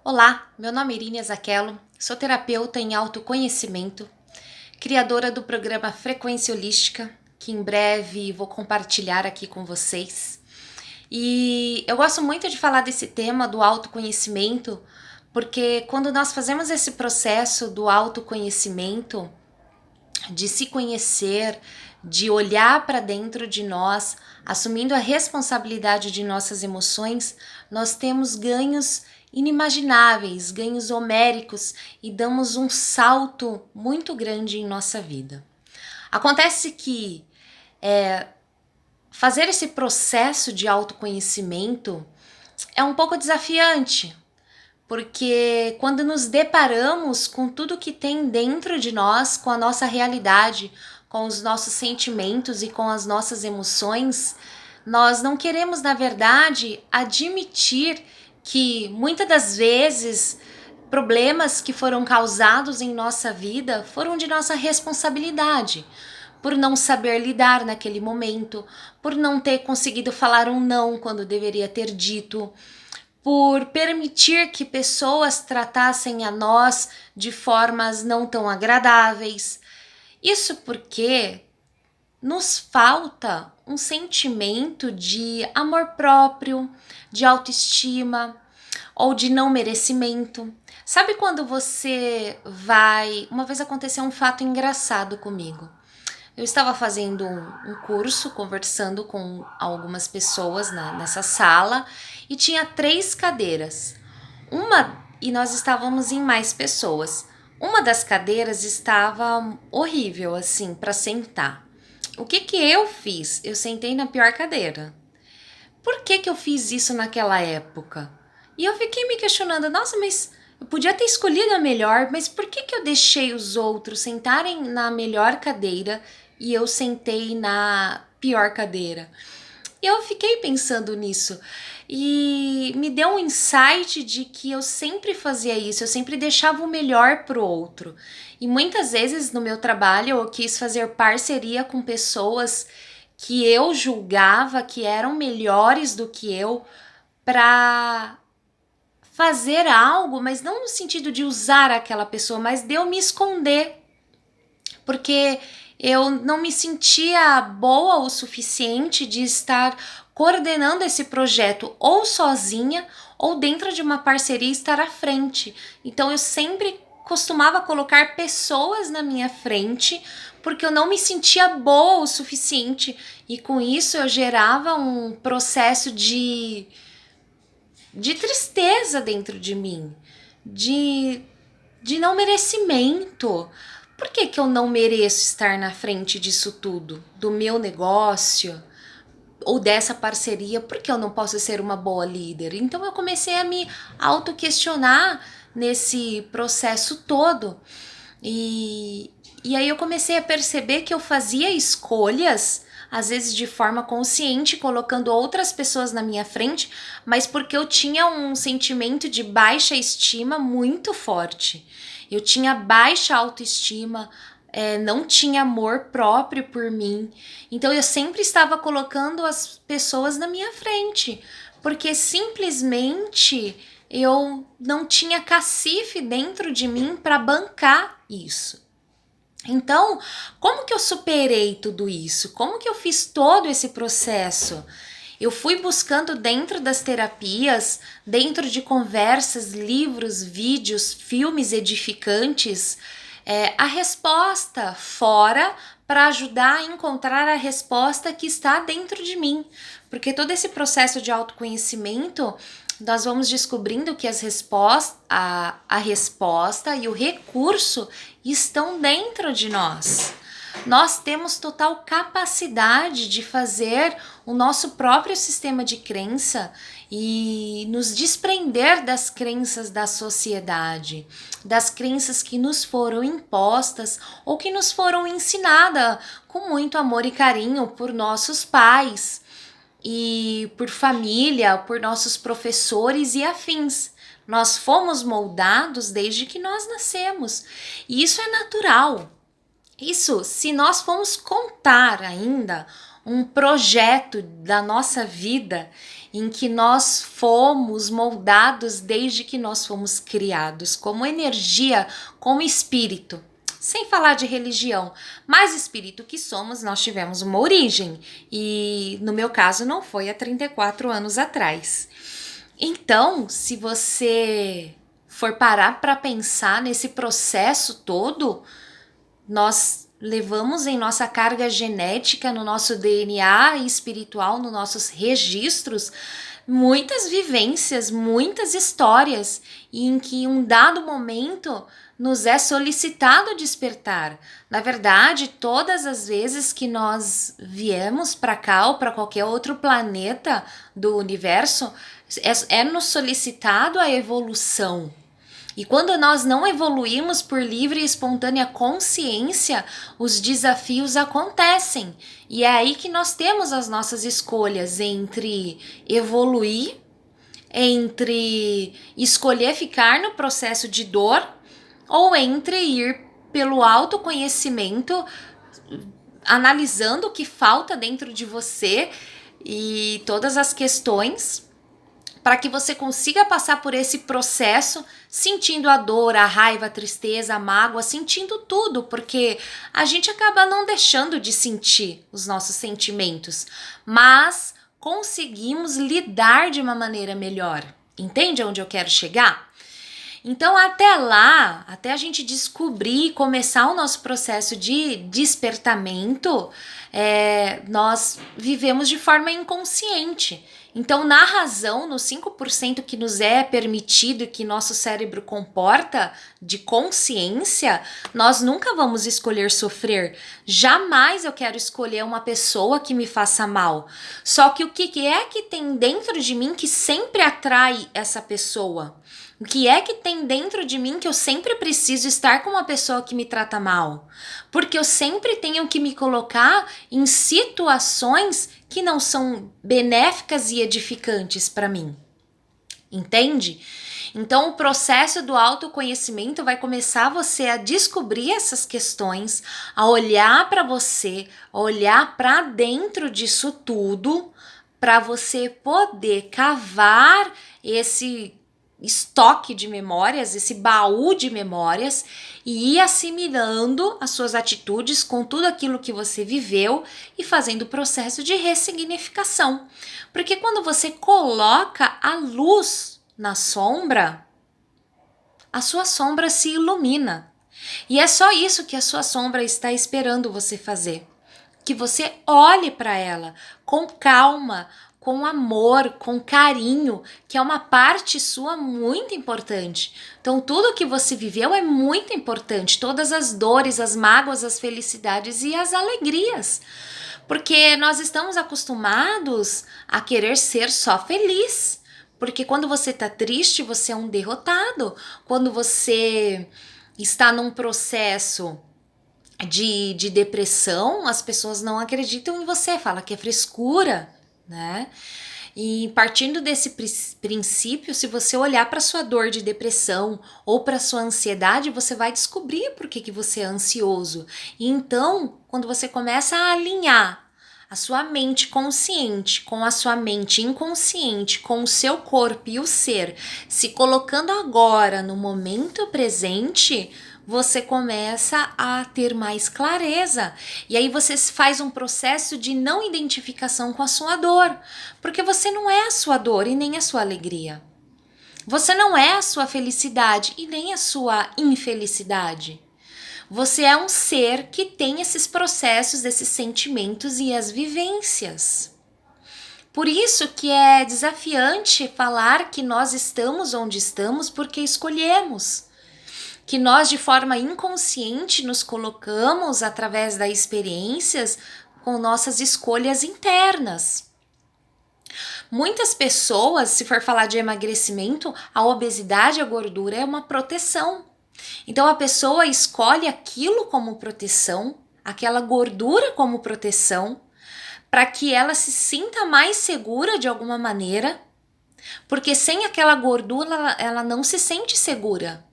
Olá, meu nome é Irine Azakello, sou terapeuta em autoconhecimento, criadora do programa Frequência Holística, que em breve vou compartilhar aqui com vocês. E eu gosto muito de falar desse tema do autoconhecimento, porque quando nós fazemos esse processo do autoconhecimento, de se conhecer, de olhar para dentro de nós, assumindo a responsabilidade de nossas emoções, nós temos ganhos inimagináveis, ganhos homéricos e damos um salto muito grande em nossa vida. Acontece que fazer esse processo de autoconhecimento é um pouco desafiante, porque quando nos deparamos com tudo que tem dentro de nós, com a nossa realidade, com os nossos sentimentos e com as nossas emoções, nós não queremos, na verdade, admitir que muitas das vezes problemas que foram causados em nossa vida foram de nossa responsabilidade, por não saber lidar naquele momento, por não ter conseguido falar um não quando deveria ter dito, por permitir que pessoas tratassem a nós de formas não tão agradáveis. Isso porque nos falta um sentimento de amor próprio, de autoestima ou de não merecimento. Sabe quando você vai... Uma vez aconteceu um fato engraçado comigo. Eu estava fazendo um curso, conversando com algumas pessoas nessa sala e tinha 3 cadeiras. E nós estávamos em mais pessoas. Uma das cadeiras estava horrível, assim, para sentar. O que eu fiz? Eu sentei na pior cadeira. Por que eu fiz isso naquela época? E eu fiquei me questionando, nossa, mas eu podia ter escolhido a melhor, mas por que eu deixei os outros sentarem na melhor cadeira e eu sentei na pior cadeira? E eu fiquei pensando nisso e me deu um insight de que eu sempre fazia isso, eu sempre deixava o melhor pro outro. E muitas vezes no meu trabalho eu quis fazer parceria com pessoas que eu julgava que eram melhores do que eu para fazer algo, mas não no sentido de usar aquela pessoa, mas de eu me esconder, porque eu não me sentia boa o suficiente de estar coordenando esse projeto ou sozinha ou dentro de uma parceria estar à frente. Então eu sempre costumava colocar pessoas na minha frente porque eu não me sentia boa o suficiente e com isso eu gerava um processo de tristeza dentro de mim, de não merecimento. Por que eu não mereço estar na frente disso tudo? Do meu negócio ou dessa parceria? Por que eu não posso ser uma boa líder? Então eu comecei a me auto-questionar nesse processo todo. E aí eu comecei a perceber que eu fazia escolhas, às vezes de forma consciente, colocando outras pessoas na minha frente, mas porque eu tinha um sentimento de baixa estima muito forte. Eu tinha baixa autoestima, não tinha amor próprio por mim. Então eu sempre estava colocando as pessoas na minha frente, porque simplesmente eu não tinha cacife dentro de mim para bancar isso. Então, como que eu superei tudo isso? Como que eu fiz todo esse processo? Eu fui buscando dentro das terapias, dentro de conversas, livros, vídeos, filmes edificantes, a resposta fora para ajudar a encontrar a resposta que está dentro de mim. Porque todo esse processo de autoconhecimento, nós vamos descobrindo que a resposta e o recurso estão dentro de nós. Nós temos total capacidade de fazer o nosso próprio sistema de crença e nos desprender das crenças da sociedade, das crenças que nos foram impostas ou que nos foram ensinadas com muito amor e carinho por nossos pais e por família, por nossos professores e afins. Nós fomos moldados desde que nós nascemos e isso é natural. Isso, se nós formos contar ainda um projeto da nossa vida em que nós fomos moldados desde que nós fomos criados, como energia, como espírito. Sem falar de religião, mas espírito que somos, nós tivemos uma origem. E no meu caso não foi há 34 anos atrás. Então, se você for parar para pensar nesse processo todo, nós levamos em nossa carga genética, no nosso DNA espiritual, nos nossos registros, muitas vivências, muitas histórias, e em que em um dado momento nos é solicitado despertar. Na verdade, todas as vezes que nós viemos para cá ou para qualquer outro planeta do universo, é nos solicitado a evolução. E quando nós não evoluímos por livre e espontânea consciência, os desafios acontecem. E é aí que nós temos as nossas escolhas entre evoluir, entre escolher ficar no processo de dor, ou entre ir pelo autoconhecimento, analisando o que falta dentro de você e todas as questões, para que você consiga passar por esse processo sentindo a dor, a raiva, a tristeza, a mágoa, sentindo tudo, porque a gente acaba não deixando de sentir os nossos sentimentos, mas conseguimos lidar de uma maneira melhor. Entende onde eu quero chegar? Então, até lá, até a gente descobrir e começar o nosso processo de despertamento, nós vivemos de forma inconsciente. Então, na razão, nos 5% que nos é permitido e que nosso cérebro comporta de consciência, nós nunca vamos escolher sofrer. Jamais eu quero escolher uma pessoa que me faça mal. Só que o que é que tem dentro de mim que sempre atrai essa pessoa? O que é que tem dentro de mim que eu sempre preciso estar com uma pessoa que me trata mal? Porque eu sempre tenho que me colocar em situações que não são benéficas e edificantes para mim. Entende? Então, o processo do autoconhecimento vai começar você a descobrir essas questões, a olhar para você, a olhar para dentro disso tudo, para você poder cavar esse estoque de memórias, esse baú de memórias, e ir assimilando as suas atitudes com tudo aquilo que você viveu e fazendo o processo de ressignificação. Porque quando você coloca a luz na sombra, a sua sombra se ilumina. E é só isso que a sua sombra está esperando você fazer. Que você olhe para ela com calma, com amor, com carinho, que é uma parte sua muito importante. Então, tudo que você viveu é muito importante, todas as dores, as mágoas, as felicidades e as alegrias. Porque nós estamos acostumados a querer ser só feliz. Porque quando você tá triste, você é um derrotado. Quando você está num processo de depressão, as pessoas não acreditam em você, fala que é frescura, né? E partindo desse princípio, se você olhar para sua dor de depressão ou para sua ansiedade, você vai descobrir por que você é ansioso. E então, quando você começa a alinhar a sua mente consciente com a sua mente inconsciente, com o seu corpo e o ser, se colocando agora no momento presente, você começa a ter mais clareza. E aí você faz um processo de não identificação com a sua dor, porque você não é a sua dor e nem a sua alegria. Você não é a sua felicidade e nem a sua infelicidade. Você é um ser que tem esses processos, esses sentimentos e as vivências. Por isso que é desafiante falar que nós estamos onde estamos porque escolhemos. Que nós de forma inconsciente nos colocamos através das experiências com nossas escolhas internas. Muitas pessoas, se for falar de emagrecimento, a obesidade, a gordura é uma proteção. Então a pessoa escolhe aquilo como proteção, aquela gordura como proteção, para que ela se sinta mais segura de alguma maneira, porque sem aquela gordura ela não se sente segura.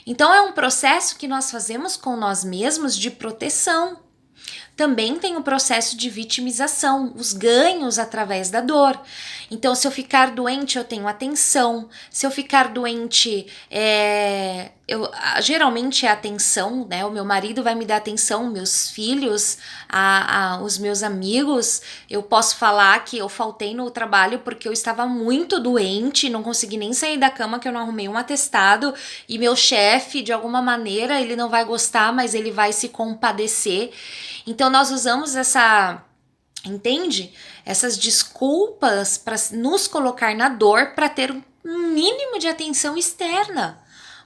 Então é um processo que nós fazemos com nós mesmos de proteção. Também tem o processo de vitimização, os ganhos através da dor. Então, se eu ficar doente, eu tenho atenção. Se eu ficar doente, geralmente é atenção, né? O meu marido vai me dar atenção, meus filhos, os meus amigos. Eu posso falar que eu faltei no trabalho porque eu estava muito doente, não consegui nem sair da cama, que eu não arrumei um atestado. E meu chefe, de alguma maneira, ele não vai gostar, mas ele vai se compadecer. Então, nós usamos entende? Essas desculpas para nos colocar na dor para ter um mínimo de atenção externa.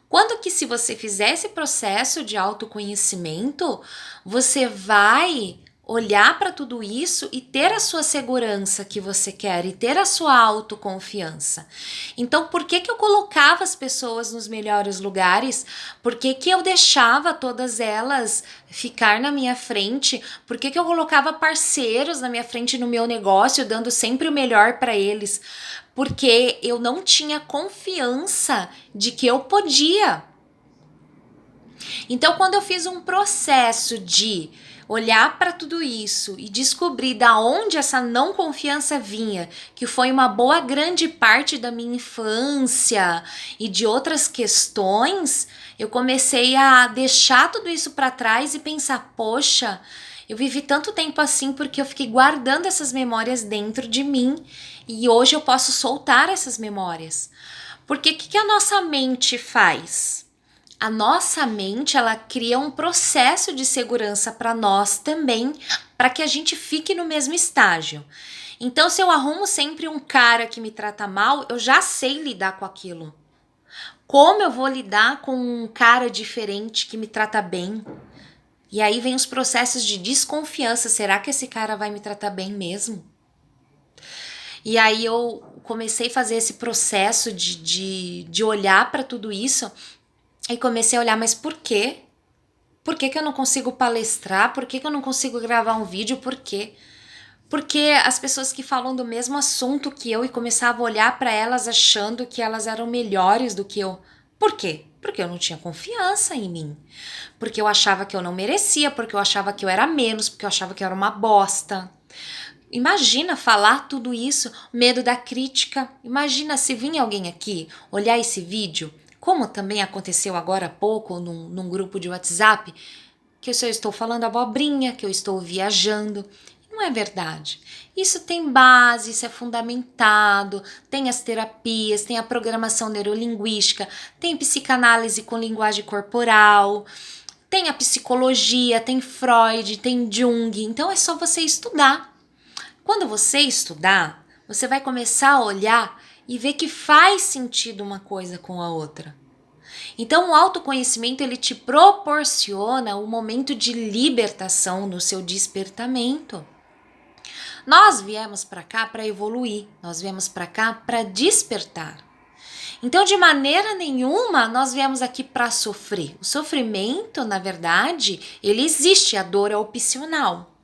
Quando que, se você fizer esse processo de autoconhecimento, você vai olhar para tudo isso e ter a sua segurança que você quer e ter a sua autoconfiança. Então, por que eu colocava as pessoas nos melhores lugares? Por que eu deixava todas elas ficar na minha frente? Por que eu colocava parceiros na minha frente no meu negócio, dando sempre o melhor para eles? Porque eu não tinha confiança de que eu podia. Então, quando eu fiz um processo de olhar para tudo isso e descobrir da onde essa não confiança vinha, que foi uma boa grande parte da minha infância e de outras questões, eu comecei a deixar tudo isso para trás e pensar, poxa, eu vivi tanto tempo assim porque eu fiquei guardando essas memórias dentro de mim e hoje eu posso soltar essas memórias. Porque o que a nossa mente faz? A nossa mente, ela cria um processo de segurança para nós também, para que a gente fique no mesmo estágio. Então, se eu arrumo sempre um cara que me trata mal, eu já sei lidar com aquilo. Como eu vou lidar com um cara diferente que me trata bem? E aí vem os processos de desconfiança. Será que esse cara vai me tratar bem mesmo? E aí eu comecei a fazer esse processo de olhar para tudo isso. E comecei a olhar, mas por quê? Por que eu não consigo palestrar? Por que eu não consigo gravar um vídeo? Por quê? Porque as pessoas que falam do mesmo assunto que eu e começava a olhar para elas achando que elas eram melhores do que eu. Por quê? Porque eu não tinha confiança em mim. Porque eu achava que eu não merecia, porque eu achava que eu era menos, porque eu achava que eu era uma bosta. Imagina falar tudo isso, medo da crítica. Imagina se vinha alguém aqui olhar esse vídeo, como também aconteceu agora há pouco num grupo de WhatsApp, que eu estou falando abobrinha, que eu estou viajando. Não é verdade. Isso tem base, isso é fundamentado, tem as terapias, tem a programação neurolinguística, tem psicanálise com linguagem corporal, tem a psicologia, tem Freud, tem Jung. Então é só você estudar. Quando você estudar, você vai começar a olhar e ver que faz sentido uma coisa com a outra. Então, o autoconhecimento, ele te proporciona um momento de libertação no seu despertamento. Nós viemos para cá para evoluir, nós viemos para cá para despertar. Então, de maneira nenhuma, nós viemos aqui para sofrer. O sofrimento, na verdade, ele existe, a dor é opcional.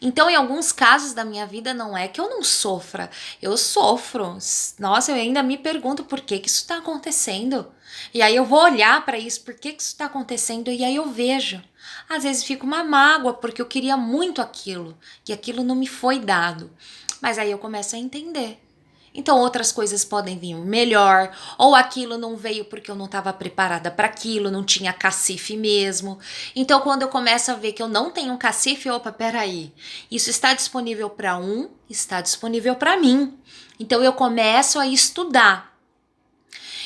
Então, em alguns casos da minha vida, não é que eu não sofra, eu sofro. Nossa, eu ainda me pergunto por que isso está acontecendo. E aí eu vou olhar para isso, por que isso está acontecendo, e aí eu vejo. Às vezes fica uma mágoa, porque eu queria muito aquilo, e aquilo não me foi dado. Mas aí eu começo a entender. Então outras coisas podem vir melhor, ou aquilo não veio porque eu não estava preparada para aquilo, não tinha cacife mesmo. Então quando eu começo a ver que eu não tenho cacife, opa, peraí, isso está disponível para está disponível para mim. Então eu começo a estudar.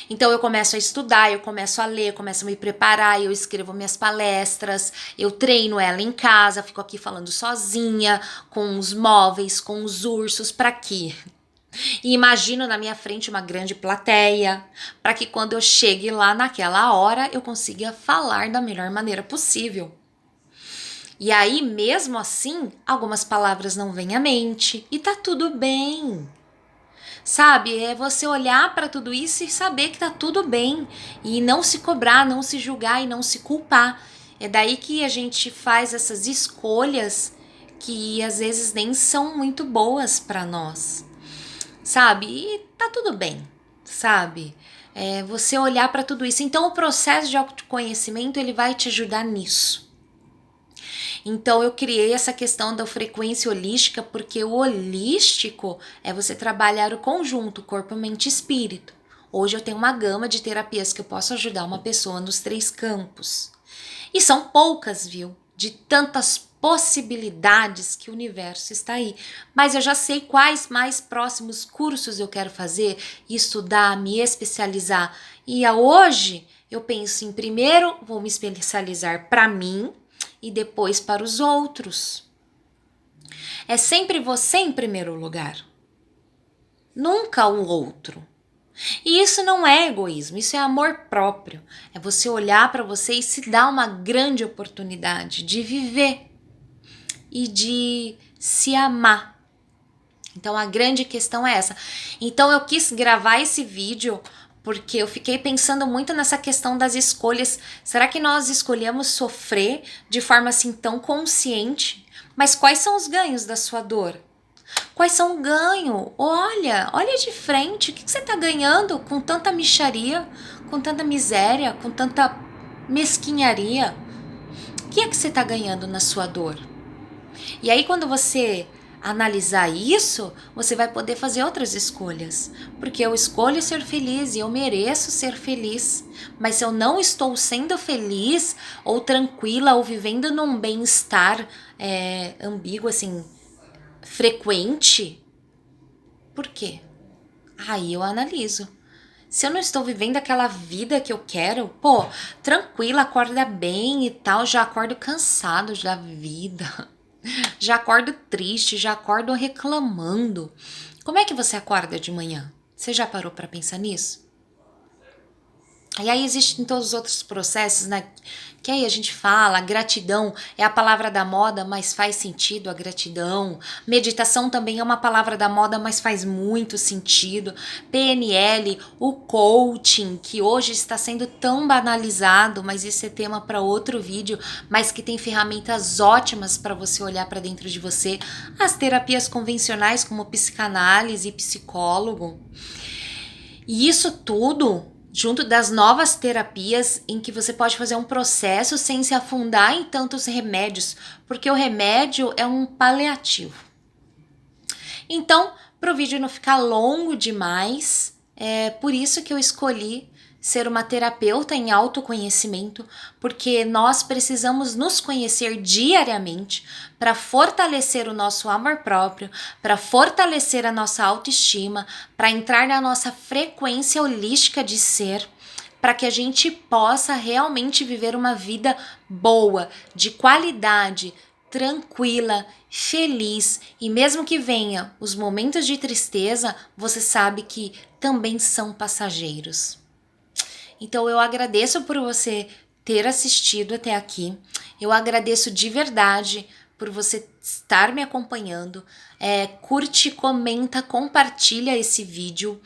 Então eu começo a estudar, eu começo a ler, eu começo a me preparar, eu escrevo minhas palestras, eu treino ela em casa, fico aqui falando sozinha, com os móveis, com os ursos, para quê? E imagino na minha frente uma grande plateia, para que quando eu chegue lá naquela hora, eu consiga falar da melhor maneira possível. E aí, mesmo assim, algumas palavras não vêm à mente, e tá tudo bem. Sabe, é você olhar para tudo isso e saber que tá tudo bem, e não se cobrar, não se julgar e não se culpar. É daí que a gente faz essas escolhas que às vezes nem são muito boas para nós. Sabe? E tá tudo bem, sabe? Você olhar para tudo isso. Então, o processo de autoconhecimento, ele vai te ajudar nisso. Então eu criei essa questão da frequência holística, porque o holístico é você trabalhar o conjunto, corpo, mente e espírito. Hoje eu tenho uma gama de terapias que eu posso ajudar uma pessoa nos 3 campos. E são poucas, viu? De tantas possibilidades que o universo está aí. Mas eu já sei quais mais próximos cursos eu quero fazer, estudar, me especializar. E hoje eu penso em primeiro vou me especializar para mim e depois para os outros. É sempre você em primeiro lugar, nunca o outro. E isso não é egoísmo, isso é amor próprio. É você olhar para você e se dar uma grande oportunidade de viver e de se amar. Então a grande questão é essa. Então eu quis gravar esse vídeo porque eu fiquei pensando muito nessa questão das escolhas. Será que nós escolhemos sofrer de forma assim tão consciente? Mas quais são os ganhos da sua dor? Quais são o ganho? Olha de frente. O que você está ganhando com tanta mixaria, com tanta miséria, com tanta mesquinharia? O que é que você está ganhando na sua dor? E aí quando você analisar isso, você vai poder fazer outras escolhas. Porque eu escolho ser feliz e eu mereço ser feliz. Mas se eu não estou sendo feliz, ou tranquila, ou vivendo num bem-estar ambíguo, assim, frequente, por quê? Aí eu analiso. Se eu não estou vivendo aquela vida que eu quero, pô, tranquila, acorda bem e tal, já acordo cansado da vida. Já acordo triste, já acordo reclamando. Como é que você acorda de manhã? Você já parou para pensar nisso? E aí existem todos os outros processos, né? Que aí a gente fala, a gratidão é a palavra da moda, mas faz sentido a gratidão. Meditação também é uma palavra da moda, mas faz muito sentido. PNL, o coaching, que hoje está sendo tão banalizado, mas isso é tema para outro vídeo, mas que tem ferramentas ótimas para você olhar para dentro de você. As terapias convencionais, como psicanálise e psicólogo. E isso tudo junto das novas terapias em que você pode fazer um processo sem se afundar em tantos remédios, porque o remédio é um paliativo. Então, para o vídeo não ficar longo demais, é por isso que eu escolhi ser uma terapeuta em autoconhecimento, porque nós precisamos nos conhecer diariamente para fortalecer o nosso amor próprio, para fortalecer a nossa autoestima, para entrar na nossa frequência holística de ser, para que a gente possa realmente viver uma vida boa, de qualidade, tranquila, feliz, e mesmo que venha os momentos de tristeza, você sabe que também são passageiros. Então eu agradeço por você ter assistido até aqui. Eu agradeço de verdade por você estar me acompanhando. Curte, comenta, compartilha esse vídeo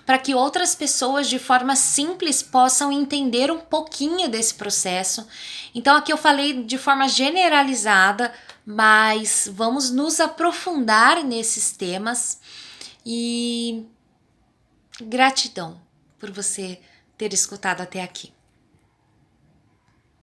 para que outras pessoas de forma simples possam entender um pouquinho desse processo. Então aqui eu falei de forma generalizada, mas vamos nos aprofundar nesses temas. E gratidão por você ter escutado até aqui.